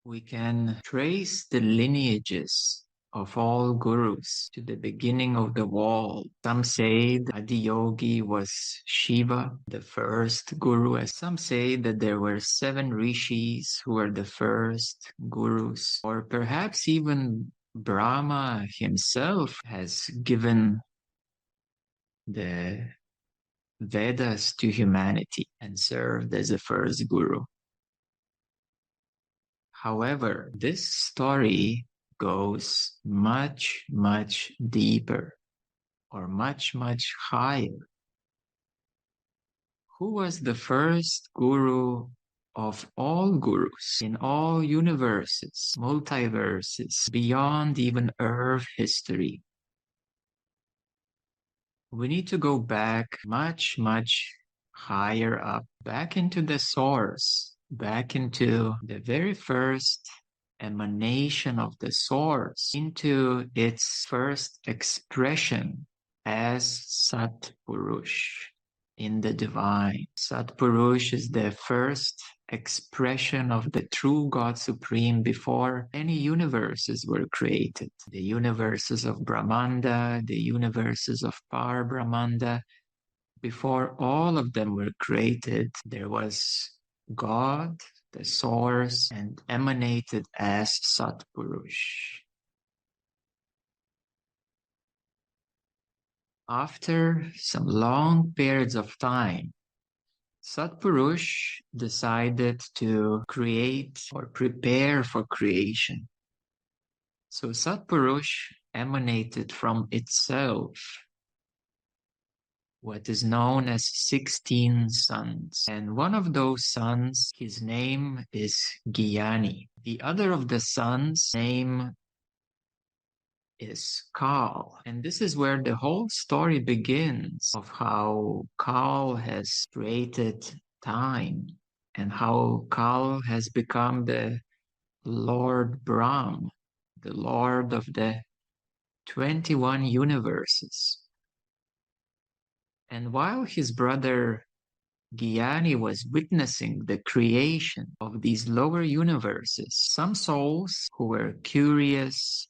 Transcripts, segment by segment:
We can trace the lineages of all gurus to the beginning of the world. Some say that Adiyogi was Shiva, the first guru. As some say that there were 7 rishis who were the first gurus. Or perhaps even Brahma himself has given the Vedas to humanity and served as the first guru. However, this story goes much, much deeper or much, much higher. Who was the first guru of all gurus in all universes, multiverses, beyond even Earth history? We need to go back much, much higher up, back into the source, back into the very first emanation of the source, into its first expression as Sat Purush in the divine. Sat Purush is the first expression of the true God Supreme before any universes were created. The universes of Brahmanda, the universes of Para-brahmanda, before all of them were created, there was God, the source, and emanated as Satpurush. After some long periods of time, Satpurush decided to create or prepare for creation. So Satpurush emanated from itself what is known as 16 sons. And one of those sons, his name is Gyani. The other of the sons' name is Kal. And this is where the whole story begins of how Kal has created time and how Kal has become the Lord Brahm, the Lord of the 21 universes. And while his brother Gyani was witnessing the creation of these lower universes, some souls who were curious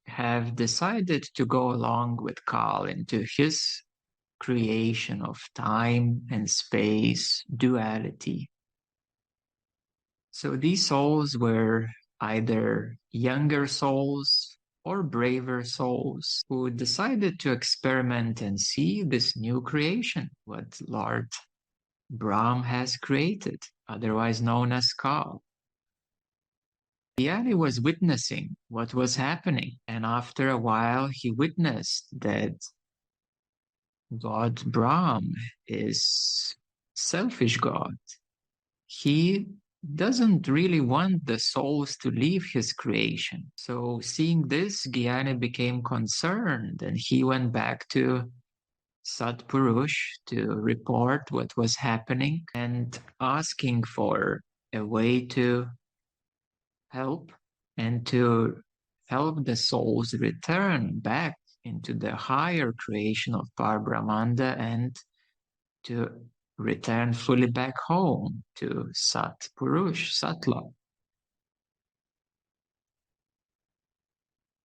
have decided to go along with Kal into his creation of time and space duality. So these souls were either younger souls or braver souls who decided to experiment and see this new creation, what Lord Brahm has created, otherwise known as Kal. Gyani was witnessing what was happening, and after a while he witnessed that God Brahm is selfish God. He doesn't really want the souls to leave his creation. So seeing this, Gyani became concerned and he went back to Sat Purush to report what was happening and asking for a way to help and to help the souls return back into the higher creation of Para-brahmanda and to return fully back home to Sat Purush, Satla.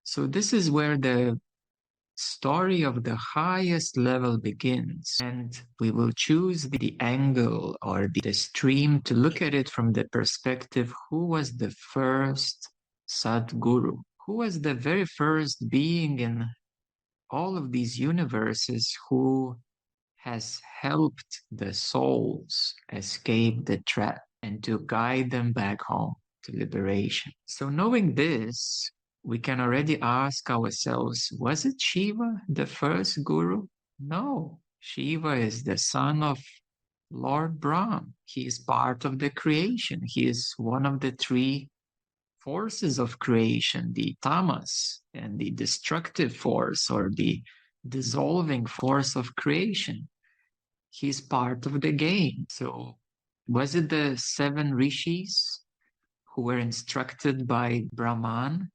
So this is where the story of the highest level begins, and we will choose the angle or the stream to look at it from the perspective: who was the first Satguru? Who was the very first being in all of these universes who has helped the souls escape the trap and to guide them back home to liberation? So knowing this, we can already ask ourselves, was it Shiva, the first guru? No, Shiva is the son of Lord Brahm. He is part of the creation. He is one of the 3 forces of creation, the tamas and the destructive force or the dissolving force of creation. He's part of the game. So was it the 7 rishis who were instructed by Brahman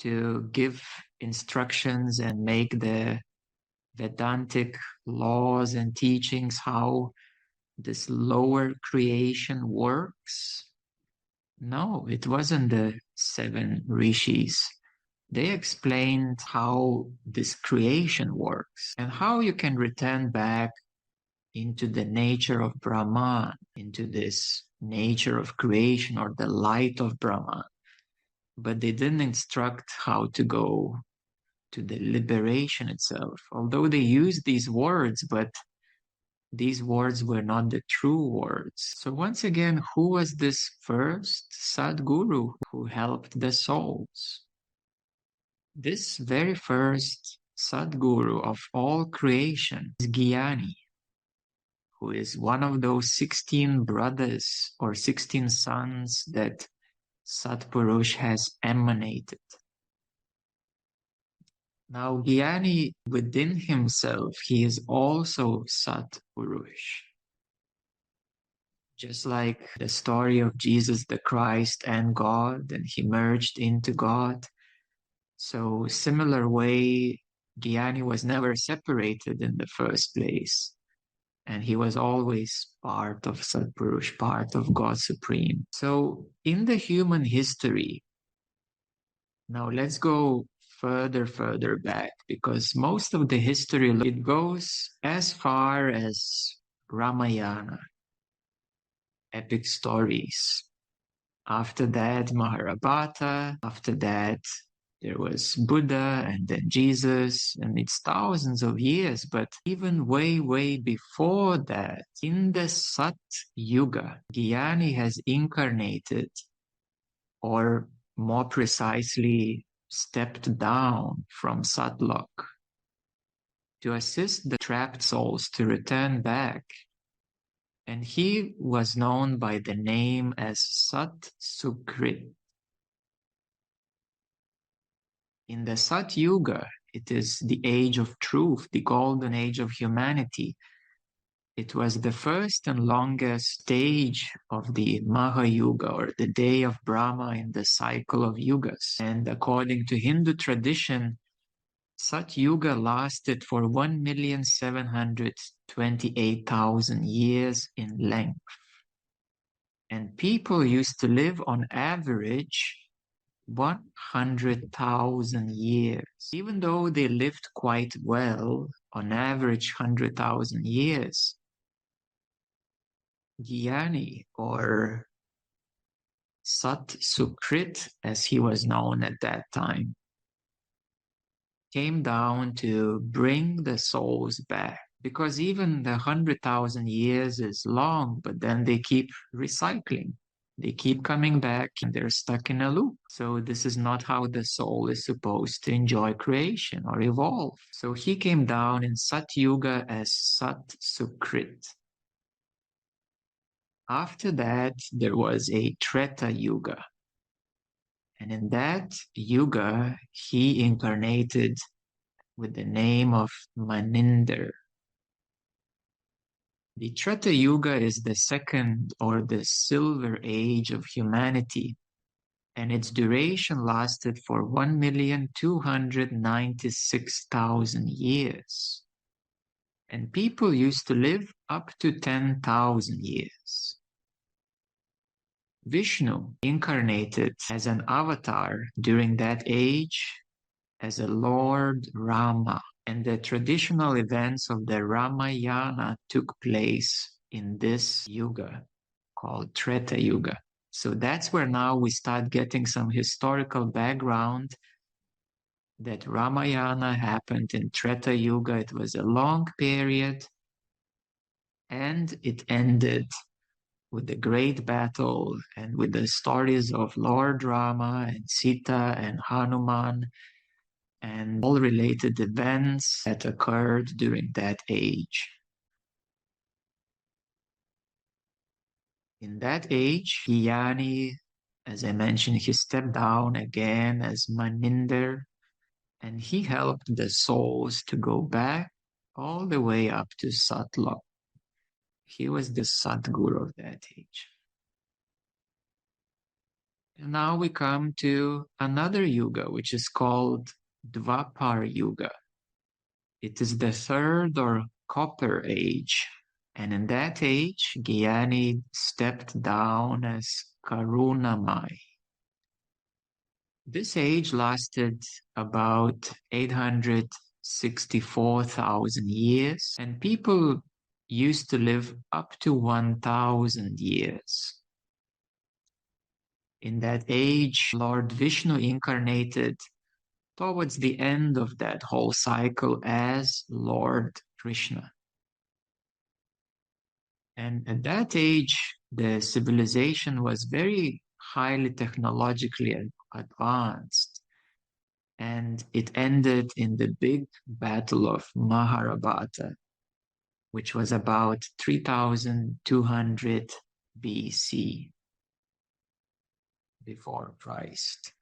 to give instructions and make the Vedantic laws and teachings how this lower creation works? No, it wasn't the seven rishis. They explained how this creation works and how you can return back into the nature of Brahman, into this nature of creation or the light of Brahman. But they didn't instruct how to go to the liberation itself, although they used these words, but these words were not the true words. So once again, who was this first Satguru who helped the souls? This very first Satguru of all creation is Gyani, who is one of those 16 brothers or 16 sons that Sat Purush has emanated. Now, Gyani within himself, he is also Sat Purush. Just like the story of Jesus the Christ and God, and he merged into God. So, similar way, Gyani was never separated in the first place. And he was always part of Satpurush, part of God Supreme. So in the human history, now let's go further back, because most of the history, it goes as far as Ramayana, epic stories. After that, Mahabharata. After that, there was Buddha and then Jesus, and it's thousands of years, but even way before that, in the Sat Yuga, Gyani has incarnated, or more precisely, stepped down from Satlok to assist the trapped souls to return back. And he was known by the name as Sat Sukrit. In the Sat Yuga, it is the age of truth, the golden age of humanity. It was the first and longest stage of the Maha Yuga, or the day of Brahma in the cycle of yugas. And according to Hindu tradition, Sat Yuga lasted for 1,728,000 years in length. And people used to live on average 100,000 years. Even though they lived quite well, on average 100,000 years, Gyani, or Sat Sukrit, as he was known at that time, came down to bring the souls back. Because even the 100,000 years is long, but then they keep recycling. They keep coming back and they're stuck in a loop. So this is not how the soul is supposed to enjoy creation or evolve. So he came down in Sat Yuga as Sat Sukrit. After that, there was a Treta Yuga. And in that Yuga, he incarnated with the name of Maninder. The Treta Yuga is the second, or the silver age of humanity, and its duration lasted for 1,296,000 years. And people used to live up to 10,000 years. Vishnu incarnated as an avatar during that age as a Lord Rama, and the traditional events of the Ramayana took place in this Yuga called Treta Yuga. So that's where now we start getting some historical background that Ramayana happened in Treta Yuga. It was a long period, and it ended with the great battle and with the stories of Lord Rama and Sita and Hanuman and all related events that occurred during that age. In that age, Gyani, as I mentioned, he stepped down again as Maninder, and he helped the souls to go back all the way up to Satlok. He was the Satguru of that age. And now we come to another Yuga, which is called Dwapar Yuga. It is the third, or copper age. And in that age, Gyani stepped down as Karunamai. This age lasted about 864,000 years, and people used to live up to 1,000 years. In that age, Lord Vishnu incarnated towards the end of that whole cycle as Lord Krishna. And at that age, the civilization was very highly technologically advanced. And it ended in the big battle of Mahabharata, which was about 3200 BC, before Christ.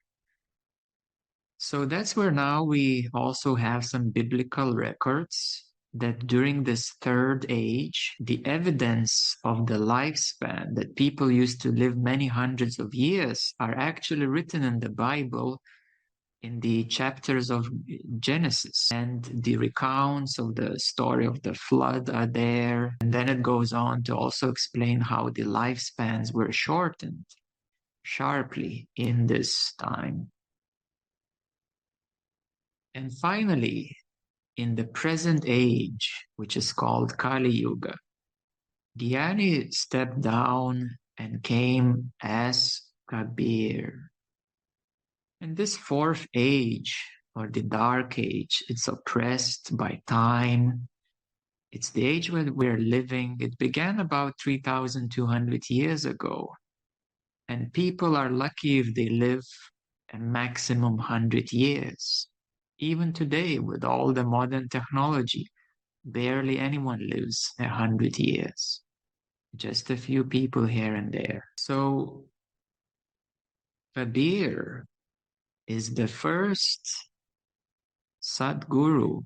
So that's where now we also have some biblical records that during this third age, the evidence of the lifespan that people used to live many hundreds of years are actually written in the Bible in the chapters of Genesis, and the recounts of the story of the flood are there. And then it goes on to also explain how the lifespans were shortened sharply in this time. And finally, in the present age, which is called Kali Yuga, Gyani stepped down and came as Kabir. And this fourth age, or the dark age, it's oppressed by time. It's the age where we're living. It began about 3,200 years ago. And people are lucky if they live a maximum 100 years. Even today, with all the modern technology, barely anyone lives 100 years. Just a few people here and there. So, Kabir is the first Satguru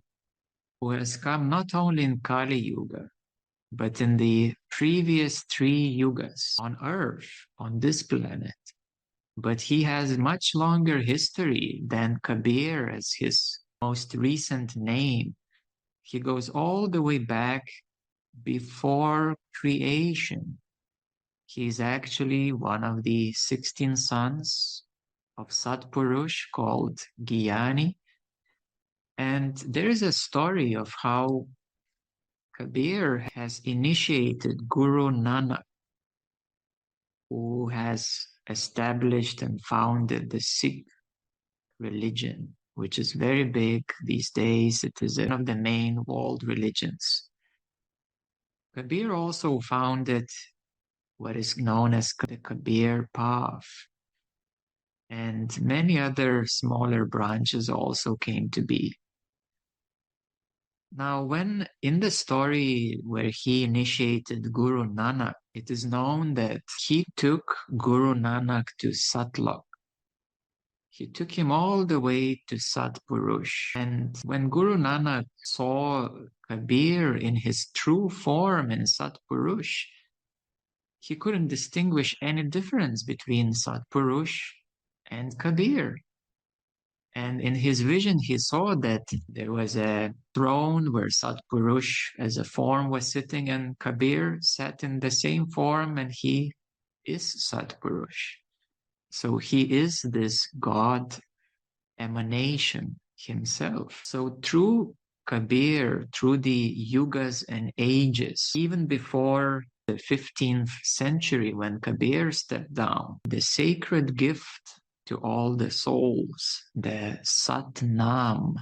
who has come not only in Kali Yuga, but in the previous 3 yugas on Earth, on this planet. But he has much longer history than Kabir as his most recent name. He goes all the way back before creation. He's actually one of the 16 sons of Sat Purush called Gyani. And there is a story of how Kabir has initiated Guru Nanak, who has established and founded the Sikh religion, which is very big these days. It is one of the main world religions. Kabir also founded what is known as the Kabir path, and many other smaller branches also came to be. Now, when in the story where he initiated Guru Nanak, it is known that he took Guru Nanak to Satlok. He took him all the way to Sat Purush. And when Guru Nanak saw Kabir in his true form in Sat Purush, he couldn't distinguish any difference between Sat Purush and Kabir. And in his vision, he saw that there was a throne where Sat Purush as a form was sitting, and Kabir sat in the same form, and he is Sat Purush. So he is this God emanation himself. So through Kabir, through the yugas and ages, even before the 15th century when Kabir stepped down, the sacred gift to all the souls, the Sat Nam,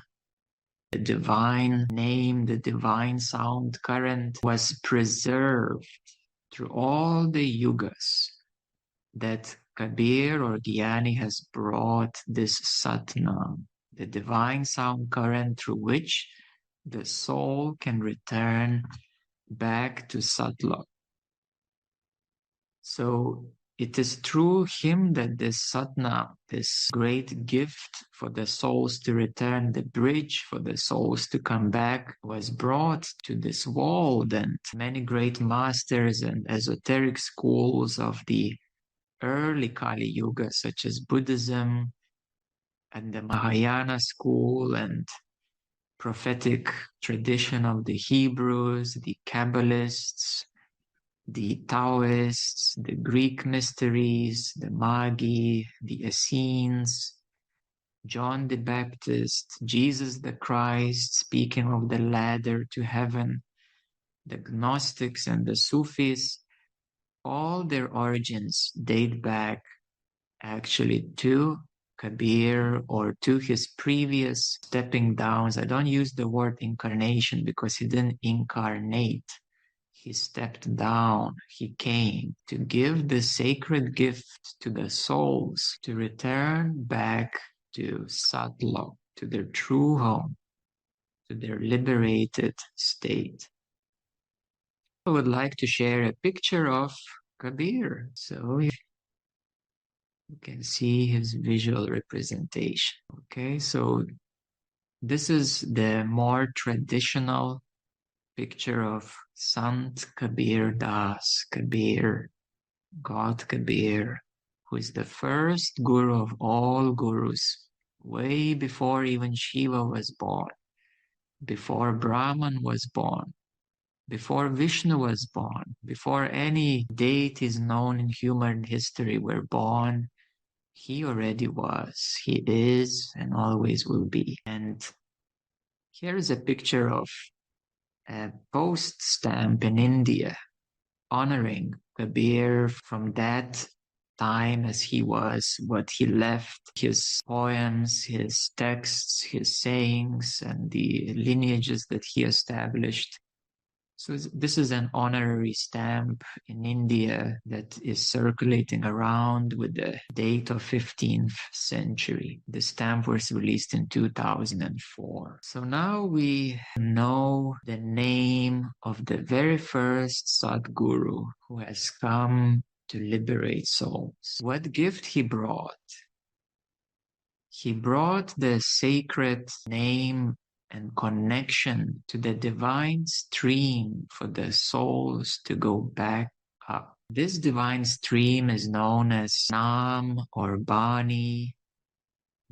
the divine name, the divine sound current, was preserved through all the yugas, that Kabir or Gyani has brought this Sat Nam, the divine sound current through which the soul can return back to Satlok. So it is through him that this Satnam, this great gift for the souls to return, the bridge for the souls to come back, was brought to this world. And many great masters and esoteric schools of the early Kali Yuga, such as Buddhism and the Mahayana school and prophetic tradition of the Hebrews, the Kabbalists, the Taoists, the Greek mysteries, the Magi, the Essenes, John the Baptist, Jesus the Christ, speaking of the ladder to heaven, the Gnostics and the Sufis, all their origins date back actually to Kabir or to his previous stepping downs. I don't use the word incarnation because he didn't incarnate. He stepped down. He came to give the sacred gift to the souls to return back to Satlok, to their true home, to their liberated state. I would like to share a picture of Kabir. So you can see his visual representation. Okay, so this is the more traditional picture of Sant Kabir Das, Kabir, God Kabir, who is the first guru of all gurus, way before even Shiva was born, before Brahman was born, before Vishnu was born, before any deities known in human history were born. He already was, he is, and always will be. And here is a picture of a post stamp in India honoring Kabir from that time as he was, what he left, his poems, his texts, his sayings, and the lineages that he established. So this is an honorary stamp in India that is circulating around with the date of 15th century. The stamp was released in 2004. So now we know the name of the very first Satguru who has come to liberate souls. What gift he brought? He brought the sacred name and connection to the divine stream for the souls to go back up. This divine stream is known as Nam or Bani,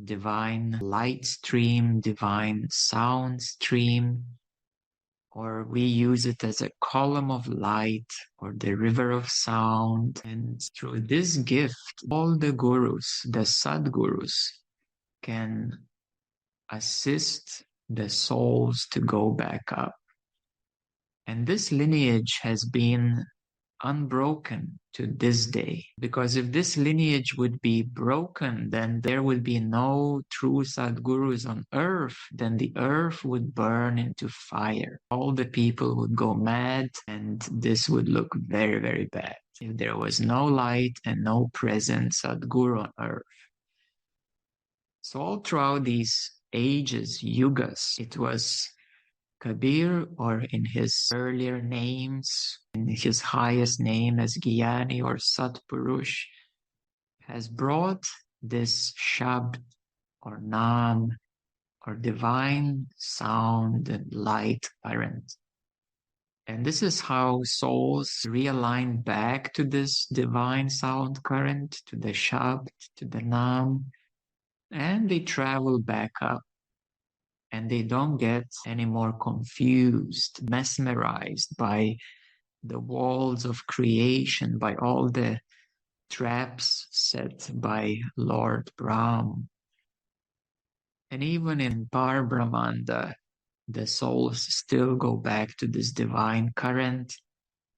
divine light stream, divine sound stream, or we use it as a column of light or the river of sound. And through this gift, all the gurus, the Sadgurus, can assist the souls to go back up. And this lineage has been unbroken to this day, because if this lineage would be broken, then there would be no true Sadgurus on earth. Then the earth would burn into fire. All the people would go mad, and this would look very, very bad if there was no light and no present Sadguru on earth. So all throughout these ages, yugas, it was Kabir, or in his earlier names, in his highest name as Gyani or Sat Purush, has brought this Shabd or Nam or divine sound and light current. And this is how souls realign back to this divine sound current, to the Shabd, to the Nam, and they travel back up. And they don't get any more confused, mesmerized by the walls of creation, by all the traps set by Lord Brahm. And even in Para-brahmanda, the souls still go back to this divine current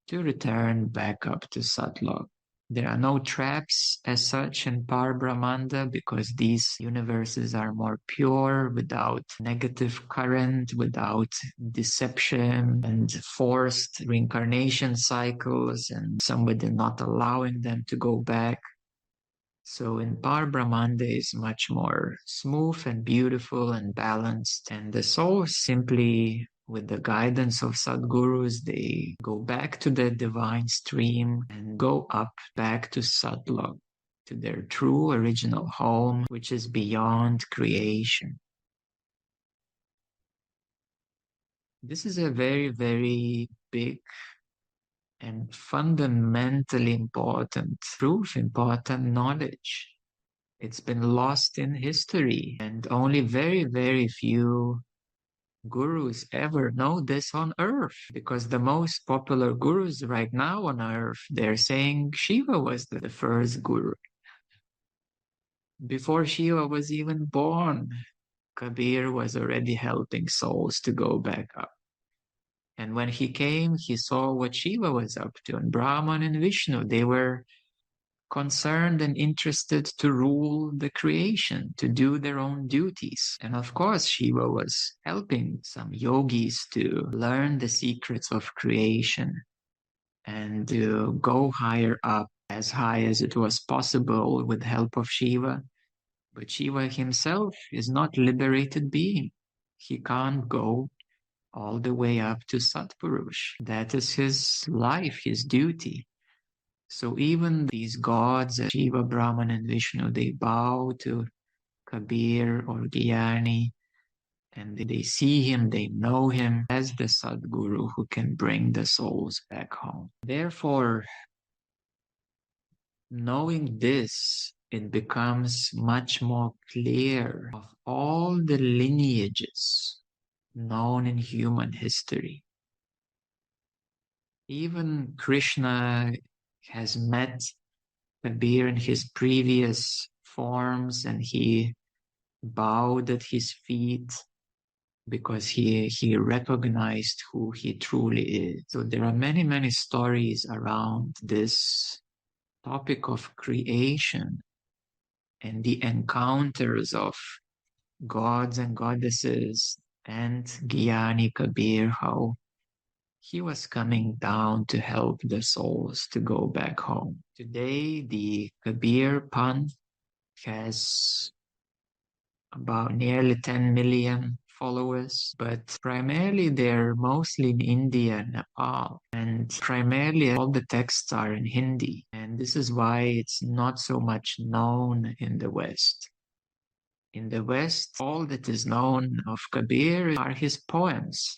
to return back up to Satlok. There are no traps as such in Para-brahmanda because these universes are more pure, without negative current, without deception and forced reincarnation cycles and somebody not allowing them to go back. So in Para-brahmanda is much more smooth and beautiful and balanced, and the soul simply, with the guidance of Sadgurus, they go back to the divine stream and go up back to Satlok, to their true original home, which is beyond creation. This is a very, very big and fundamentally important truth, important knowledge. It's been lost in history, and only very, very few gurus ever know this on earth, because the most popular gurus right now on earth, they're saying Shiva was the first guru. Before Shiva was even born, Kabir was already helping souls to go back up. And when he came, he saw what Shiva was up to, and Brahman and Vishnu, they were concerned and interested to rule the creation, to do their own duties. And of course, Shiva was helping some yogis to learn the secrets of creation and to go higher up, as high as it was possible with help of Shiva. But Shiva himself is not liberated being. He can't go all the way up to Sat Purush. That is his life, his duty. So even these gods, Shiva, Brahman, and Vishnu, they bow to Kabir or Gyani, and they see him, they know him as the Satguru who can bring the souls back home. Therefore, knowing this, it becomes much more clear of all the lineages known in human history. Even Krishna has met Kabir in his previous forms, and he bowed at his feet because he recognized who he truly is. So there are many, many stories around this topic of creation and the encounters of gods and goddesses and Gyani Kabir, how he was coming down to help the souls to go back home. Today, the Kabir Panth has about nearly 10 million followers, but primarily they're mostly in India and Nepal. And primarily all the texts are in Hindi. And this is why it's not so much known in the West. In the West, all that is known of Kabir are his poems.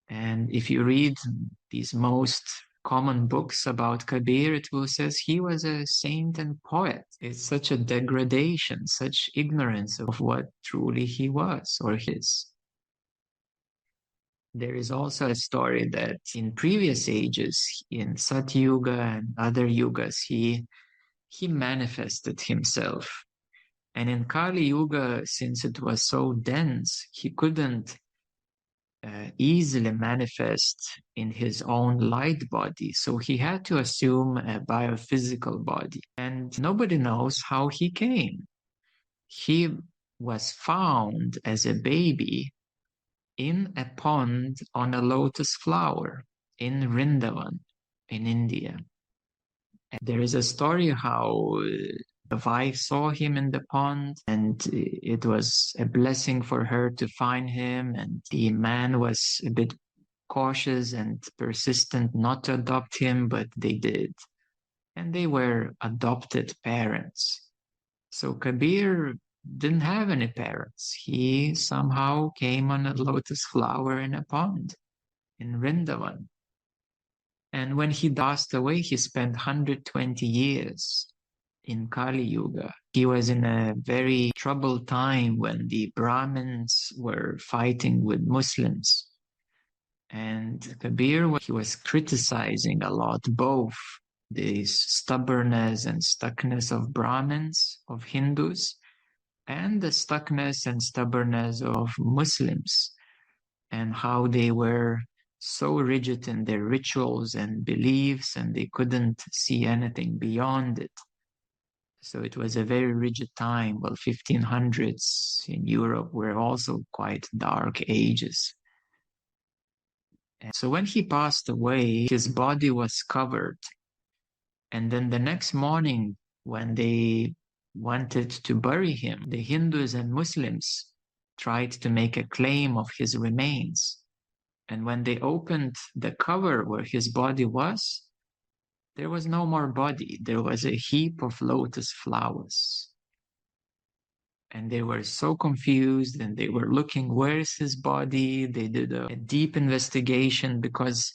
And if you read these most common books about Kabir, it will say he was a saint and poet. It's such a degradation, such ignorance of what truly he was or his. There is also a story that in previous ages, in Sat Yuga and other yugas, he manifested himself. And in Kali Yuga, since it was so dense, he couldn't easily manifest in his own light body. So he had to assume a biophysical body. And nobody knows how he came. He was found as a baby in a pond on a lotus flower in Vrindavan in India. And there is a story how the wife saw him in the pond, and it was a blessing for her to find him. And the man was a bit cautious and persistent not to adopt him, but they did. And they were adopted parents. So Kabir didn't have any parents. He somehow came on a lotus flower in a pond in Vrindavan. And when he passed away, he spent 120 years in Kali Yuga. He was in a very troubled time when the Brahmins were fighting with Muslims. And Kabir, he was criticizing a lot, both the stubbornness and stuckness of Brahmins, of Hindus, and the stuckness and stubbornness of Muslims, and how they were so rigid in their rituals and beliefs, and they couldn't see anything beyond it. So it was a very rigid time. Well, 1500s in Europe were also quite dark ages. And so when he passed away, his body was covered. And then the next morning, when they wanted to bury him, the Hindus and Muslims tried to make a claim of his remains. And when they opened the cover where his body was, there was no more body. There was a heap of lotus flowers. And they were so confused, and they were looking, where's his body? They did a deep investigation because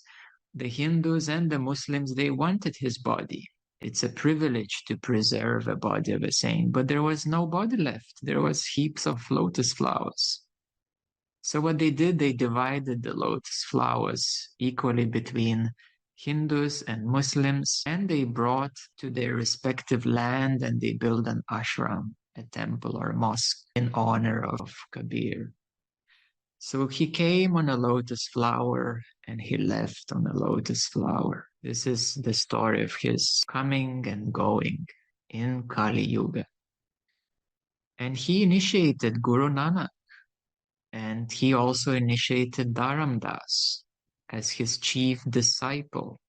the Hindus and the Muslims, they wanted his body. It's a privilege to preserve a body of a saint, but there was no body left. There was heaps of lotus flowers. So what they did, they divided the lotus flowers equally between Hindus and Muslims, and they brought to their respective land and they built an ashram, a temple or a mosque in honor of Kabir. So he came on a lotus flower and he left on a lotus flower. This is the story of his coming and going in Kali Yuga. And he initiated Guru Nanak, and he also initiated Dharam Das as his chief disciple.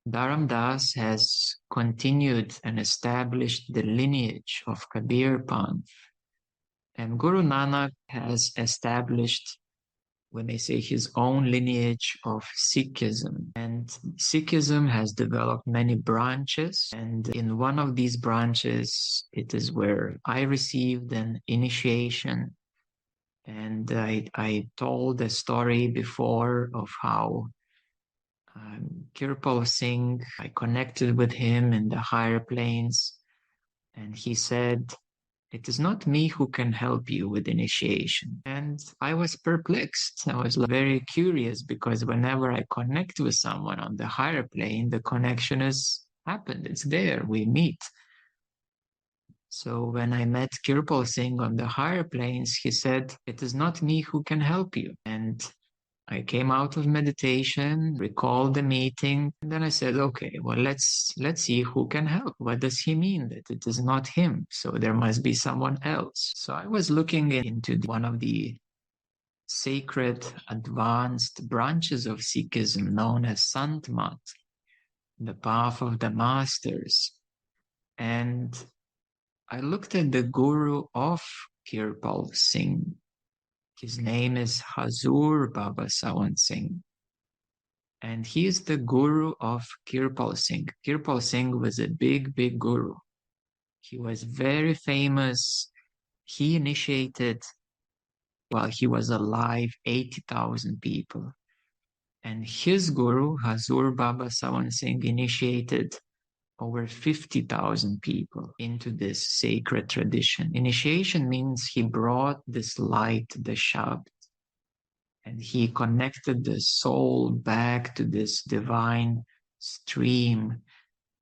Dharam Das has continued and established the lineage of Kabir Panth. And Guru Nanak has established, when they say, his own lineage of Sikhism. And Sikhism has developed many branches. And in one of these branches, it is where I received an initiation. And I told a story before of how Kirpal Singh, I connected with him in the higher planes. And he said, "It is not me who can help you with initiation." And I was perplexed. I was very curious because whenever I connect with someone on the higher plane, the connection has happened. It's there. We meet. So when I met Kirpal Singh on the higher planes, he said, "It is not me who can help you." And I came out of meditation, recalled the meeting, and then I said, okay, well, let's see who can help. What does he mean that it is not him? So there must be someone else. So I was looking into one of the sacred advanced branches of Sikhism known as Sant Mat, the path of the masters. And I looked at the guru of Kirpal Singh. His name is Hazur Baba Sawan Singh. And he is the guru of Kirpal Singh. Kirpal Singh was a big, big guru. He was very famous. He initiated, while he was alive, 80,000 people. And his guru, Hazur Baba Sawan Singh, initiated over 50,000 people into this sacred tradition. Initiation means he brought this light, the Shabd, and he connected the soul back to this divine stream,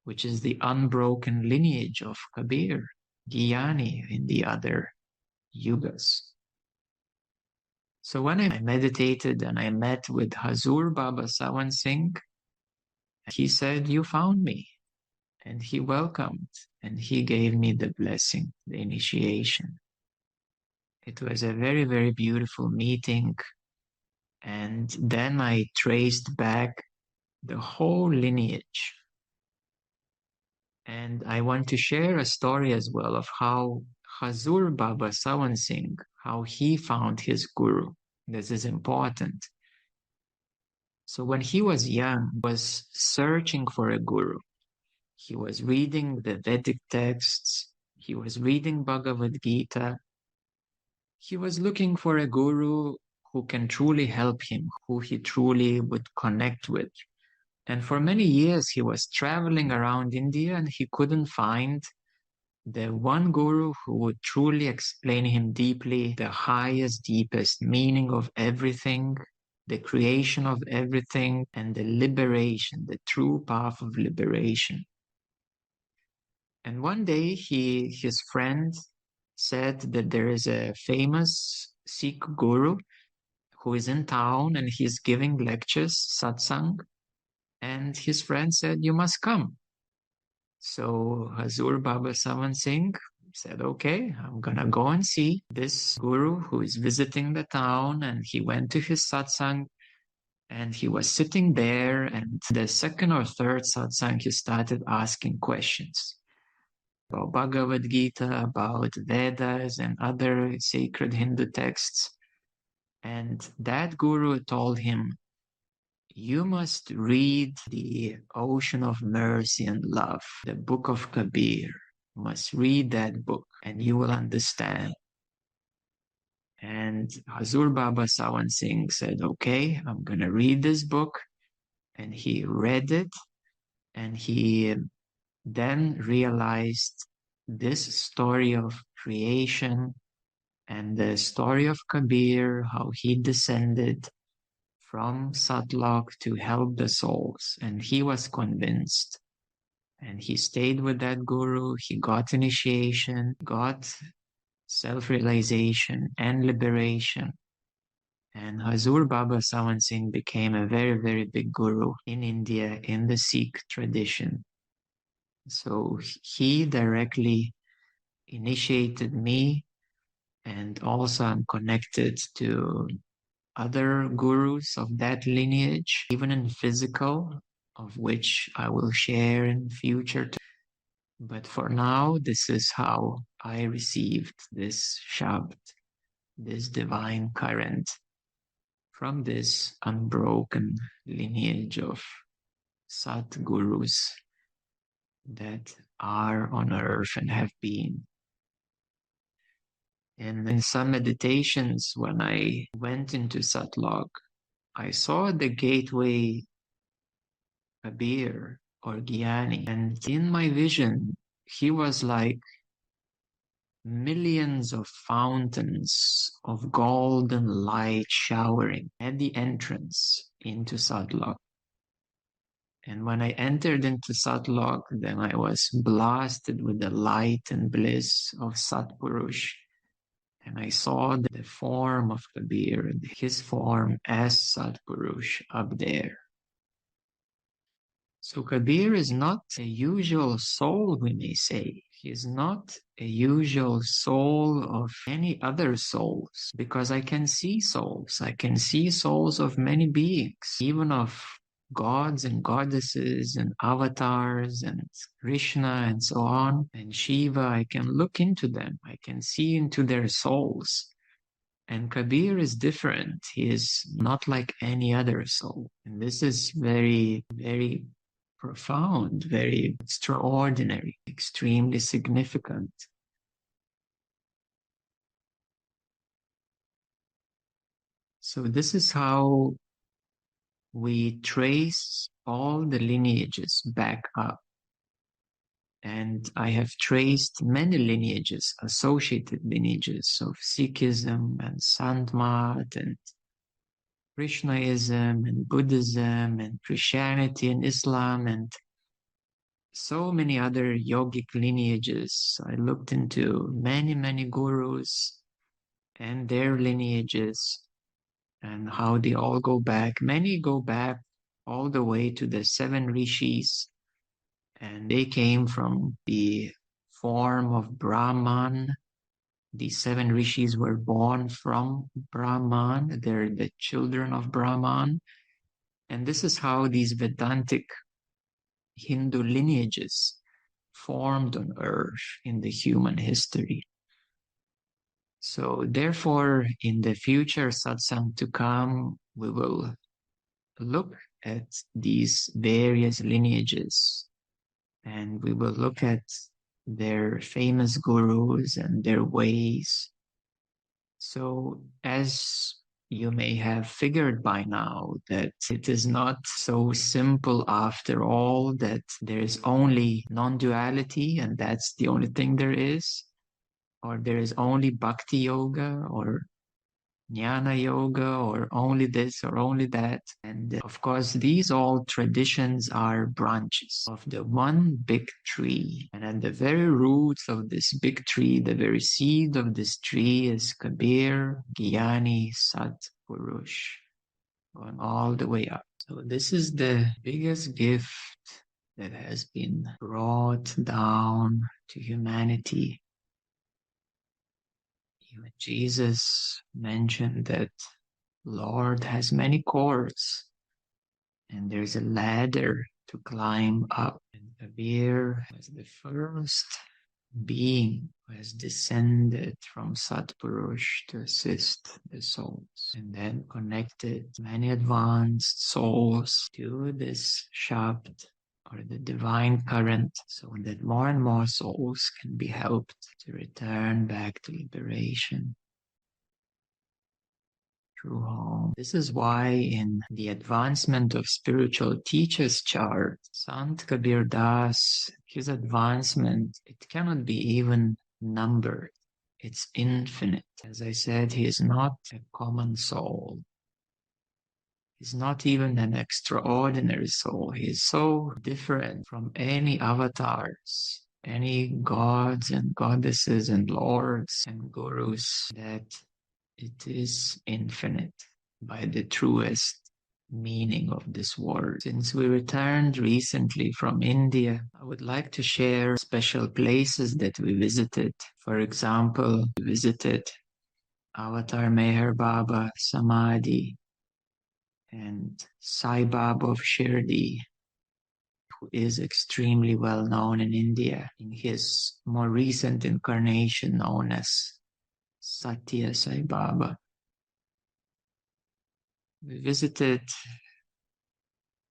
which is the unbroken lineage of Kabir, Gyani in the other yugas. So when I meditated and I met with Hazur Baba Sawan Singh, he said, "You found me." And he welcomed and he gave me the blessing, the initiation. It was a very, very beautiful meeting. And then I traced back the whole lineage. And I want to share a story as well of how Hazur Baba Sawan Singh, how he found his guru. This is important. So when he was young, he was searching for a guru. He was reading the Vedic texts. He was reading Bhagavad Gita. He was looking for a guru who can truly help him, who he truly would connect with. And for many years, he was traveling around India and he couldn't find the one guru who would truly explain him deeply the highest, deepest meaning of everything, the creation of everything, and the liberation, the true path of liberation. And one day, his friend said that there is a famous Sikh guru who is in town and he's giving lectures, satsang. And his friend said, "You must come." So Hazur Baba Sawan Singh said, "Okay, I'm gonna go and see this guru who is visiting the town." And he went to his satsang and he was sitting there. And the second or third satsang, he started asking questions about Bhagavad Gita, about Vedas and other sacred Hindu texts. And that guru told him, "You must read the Ocean of Mercy and Love, the book of Kabir. You must read that book and you will understand." And Hazur Baba Sawan Singh said, "Okay, I'm going to read this book." And he read it and he then realized this story of creation, and the story of Kabir, how he descended from Satlok to help the souls, and he was convinced. And he stayed with that guru, he got initiation, got self-realization and liberation. And Hazur Baba Sawan Singh became a very, very big guru in India in the Sikh tradition. So he directly initiated me, and also I'm connected to other gurus of that lineage, even in physical, of which I will share in future. But for now, this is how I received this Shabd, this divine current from this unbroken lineage of Satgurus that are on earth and have been. And in some meditations, when I went into Satlok, I saw the gateway Kabir or Gyani, and in my vision, he was like millions of fountains of golden light showering at the entrance into Satlok. And when I entered into Satlok, then I was blasted with the light and bliss of Sat Purush. And I saw the form of Kabir, his form as Sat Purush up there. So Kabir is not a usual soul, we may say. He is not a usual soul of any other souls, because I can see souls. I can see souls of many beings, even of gods and goddesses and avatars and Krishna and so on, and Shiva. I can look into them. I can see into their souls. And Kabir is different. He is not like any other soul. And this is very, very profound, very extraordinary, extremely significant. So this is how we trace all the lineages back up. And I have traced many lineages, associated lineages of Sikhism and Santmat and Krishnaism and Buddhism and Christianity and Islam and so many other yogic lineages. I looked into many, many gurus and their lineages and how they all go back. Many go back all the way to the 7 rishis, and they came from the form of Brahman. The 7 rishis were born from Brahman. They're the children of Brahman. And this is how these Vedantic Hindu lineages formed on earth in the human history. So therefore, in the future satsang to come, we will look at these various lineages, and we will look at their famous gurus and their ways. So as you may have figured by now that it is not so simple after all, that there is only non-duality and that's the only thing there is, or there is only bhakti yoga or jnana yoga, or only this or only that. And of course, these all traditions are branches of the one big tree. And at the very roots of this big tree, the very seed of this tree is Kabir, Gyani, Sat Purush, going all the way up. So this is the biggest gift that has been brought down to humanity. Even Jesus mentioned that Lord has many cords and there's a ladder to climb up. And Kabir was the first being who has descended from Satpurush to assist the souls, and then connected many advanced souls to this Shabd or the divine current, so that more and more souls can be helped to return back to liberation, true home. This is why in the Advancement of Spiritual Teachers chart, Sant Kabir Das, his advancement, it cannot be even numbered. It's infinite. As I said, he is not a common soul. He's not even an extraordinary soul. He is so different from any avatars, any gods and goddesses and lords and gurus, that it is infinite by the truest meaning of this word. Since we returned recently from India, I would like to share special places that we visited. For example, we visited Avatar Meher Baba Samadhi and Sai Baba of Shirdi, who is extremely well known in India in his more recent incarnation known as Satya Sai Baba. We visited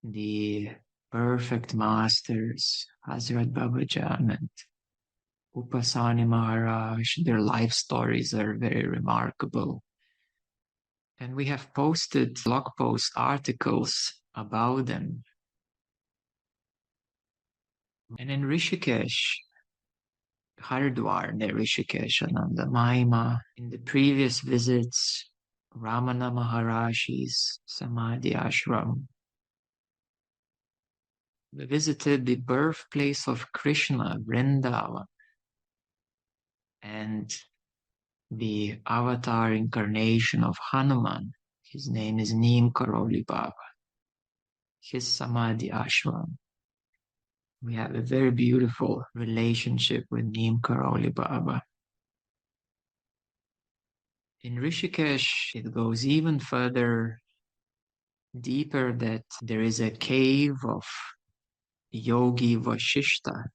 the perfect masters, Hazrat Babajan and Upasani Maharaj. Their life stories are very remarkable. And we have posted blog post articles about them. And in Rishikesh, Haridwar near Rishikesh, Ananda Mahima, in the previous visits, Ramana Maharashi's Samadhi Ashram. We visited the birthplace of Krishna, Vrindavan, and the avatar incarnation of Hanuman. His name is Neem Karoli Baba. His Samadhi Ashram. We have a very beautiful relationship with Neem Karoli Baba. In Rishikesh, it goes even further deeper that there is a cave of Yogi Vashishta.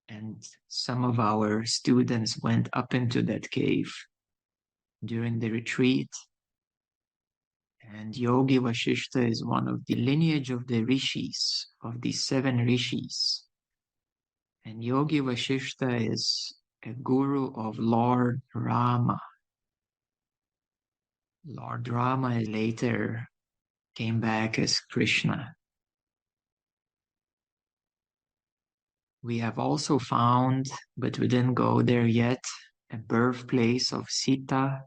And some of our students went up into that cave during the retreat. And Yogi Vashishta is one of the lineage of the rishis, of the 7 rishis. And Yogi Vashishta is a guru of Lord Rama. Lord Rama later came back as Krishna. We have also found, but we didn't go there yet, a birthplace of Sita,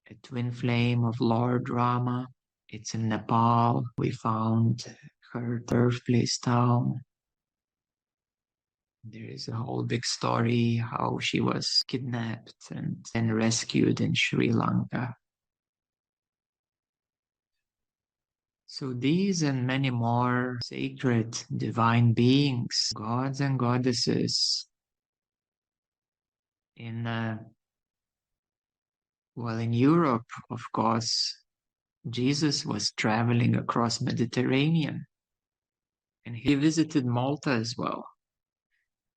a twin flame of Lord Rama. It's in Nepal. We found her birthplace town. There is a whole big story how she was kidnapped and rescued in Sri Lanka. So these and many more sacred divine beings, gods and goddesses, in Europe, of course, Jesus was traveling across Mediterranean, and he visited Malta as well.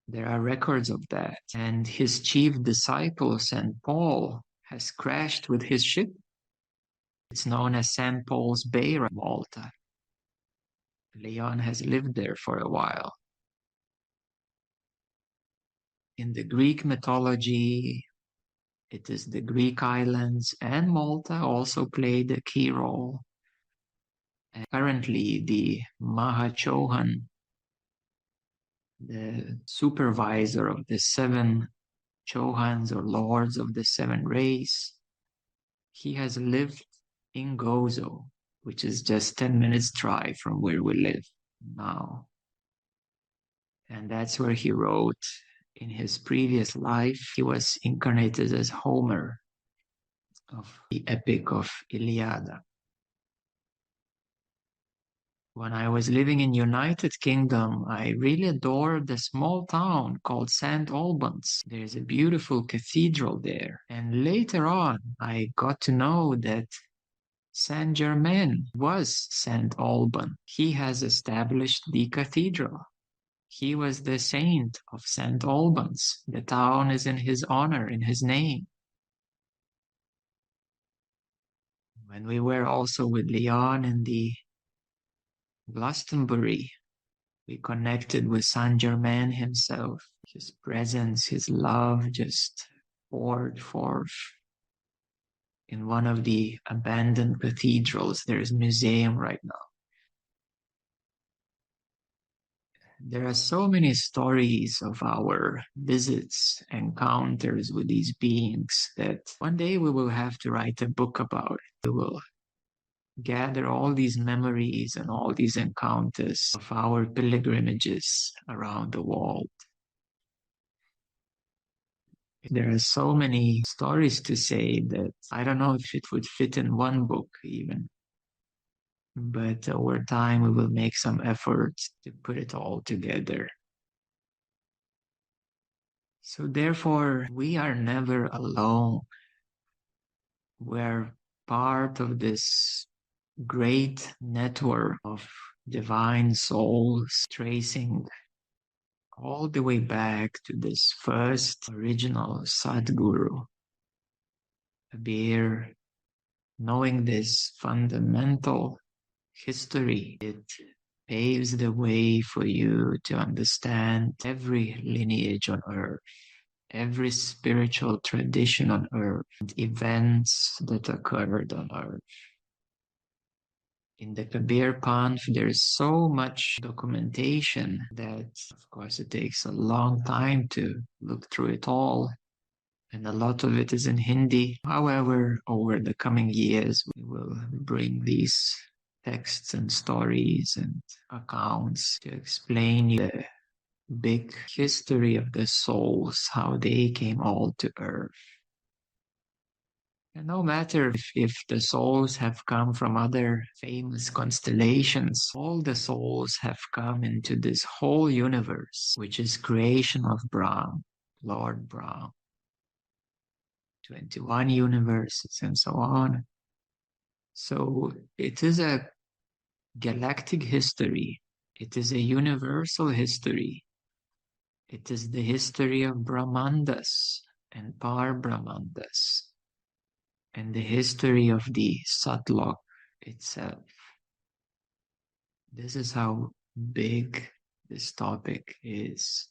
There are records of that. And his chief disciple, St. Paul, has crashed with his ship. It's known as St. Paul's Bay, Malta. Leon has lived there for a while. In the Greek mythology, it is the Greek islands, and Malta also played a key role. And currently, the Mahachohan, the supervisor of the 7 Chohans or lords of the 7 rays, he has lived in Gozo, which is just 10 minutes drive from where we live now. And that's where he wrote in his previous life. He was incarnated as Homer of the epic of Iliada. When I was living in United Kingdom, I really adored a small town called St. Albans. There's a beautiful cathedral there. And later on, I got to know that Saint Germain was St. Alban. He has established the cathedral. He was the saint of St. Albans. The town is in his honor, in his name. When we were also with Leon in the Glastonbury, we connected with Saint Germain himself. His presence, his love just poured forth. In one of the abandoned cathedrals, there's a museum right now. There are so many stories of our visits, encounters with these beings that one day we will have to write a book about it. We will gather all these memories and all these encounters of our pilgrimages around the world. There are so many stories to say that I don't know if it would fit in one book even. But over time, we will make some efforts to put it all together. So therefore, we are never alone. We're part of this great network of divine souls tracing all the way back to this first original Satguru, Kabir. Knowing this fundamental history, it paves the way for you to understand every lineage on earth, every spiritual tradition on earth, and events that occurred on earth. In the Kabir Panth, there's so much documentation that, of course, it takes a long time to look through it all. And a lot of it is in Hindi. However, over the coming years, we will bring these texts and stories and accounts to explain the big history of the souls, how they came all to earth. And no matter if the souls have come from other famous constellations, all the souls have come into this whole universe, which is creation of Brahm, Lord Brahm, 21 universes and so on. So it is a galactic history. It is a universal history. It is the history of Brahmandas and Para-brahmandas, and the history of the Satlok itself. This is how big this topic is.